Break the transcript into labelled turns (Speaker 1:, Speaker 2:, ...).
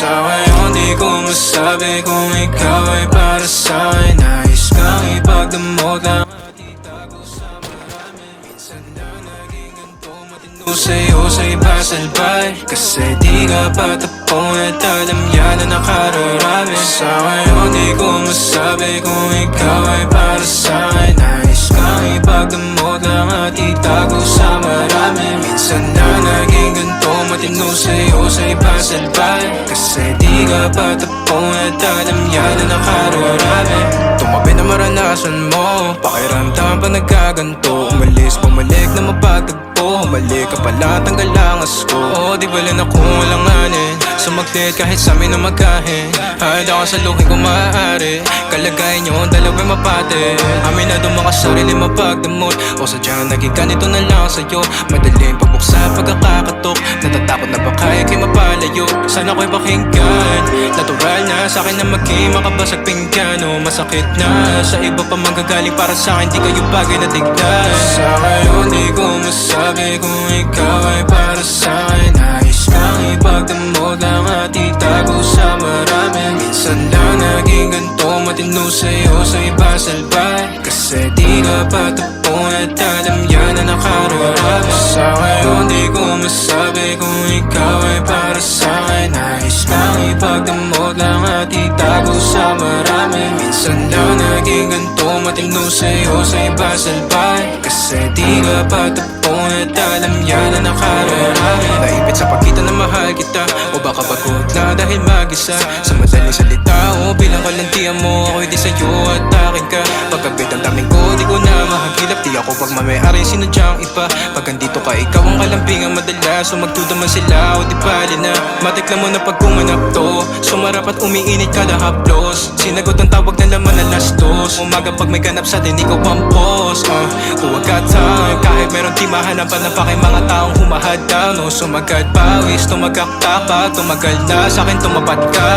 Speaker 1: Sa ngayon di ko masabi kung ikaw ay para sa'kin. Nais kang ipagdamot lang at itago sa marami. Minsan na naging ganito, matino sa'yo sa iba salbay. Kasi di ka patapon at alam yan na nakararami. Sa ngayon di ko masabi kung ikaw ay para sa'kin. Nais kang ipagdamot lang at itago sa marami. Minsan na naging ganito, matino sa'yo sa iba salbay. Kasi di ka patapon at alam yan na nakararami. Tumabi na maranasan mo, pakiramdam pa nagkaganto. Umalis, bumalik na mapagtagpo. Humalik ka pala, tanggal ang asko. O di bala na kung alanganin, sumaglit kahit sa amin na magkahin. Handa ka sa lukin kung maaari. Kalagayan nyo, dalawa'y mapate. Amin na doon mga sarili mapagdamot. O sadyang naging ganito na lang sa'yo. Madaling pabuksa pagkakakatok. Natatakot na baka ikay mapalayo. Sana ko'y pakinggan. Natural na sa'kin na maging makabasag pinggano. Masakit na sa iba pa manggagaling para sa'kin. Di kayo bagay na tignan. Sa ngayon di ko masabi kung ikaw ay para sa'kin. Nais kang ipagdamot lang at itago sa marami. Minsan lang naging ganito, matino sa'yo sa iba salbay. Kasi di ka patapon at alam yan na nakararami. Sa ngayon di ko masabi kung ikaw ay para sa'kin. Nais kang ipagdamot lang at itago sa marami. Minsan lang naging ganito, matino sa'yo sa iba salbay. Kasi di ka patapon at alam yan na nakararami. Naipit sa pagkita na mahal kita, o baka pagod na dahil mag-isa. Sa madaling salita o bilang kalantian mo, ako'y di sa'yo at akin ka. Pagkabit ang daming ko, di ko na mahagilap. Di ako pagmamayari, sinadyang iba. Pag andito ka, ikaw ang kalambingan madalas. So magdudaman sila o di bali na. Matikla mo na pag kumanap to, sumarap at umiinit kada haplos. Sinagot ang tawag na laman na lastos. Umaga pag may ganap sa din, ikaw ang boss. Huwag ka time, kahit meron di mahanapan na pa kay mga taong humahadang. No, sumagad pawis, tumagak tapak. Tumagal na sa'kin tumapat ka.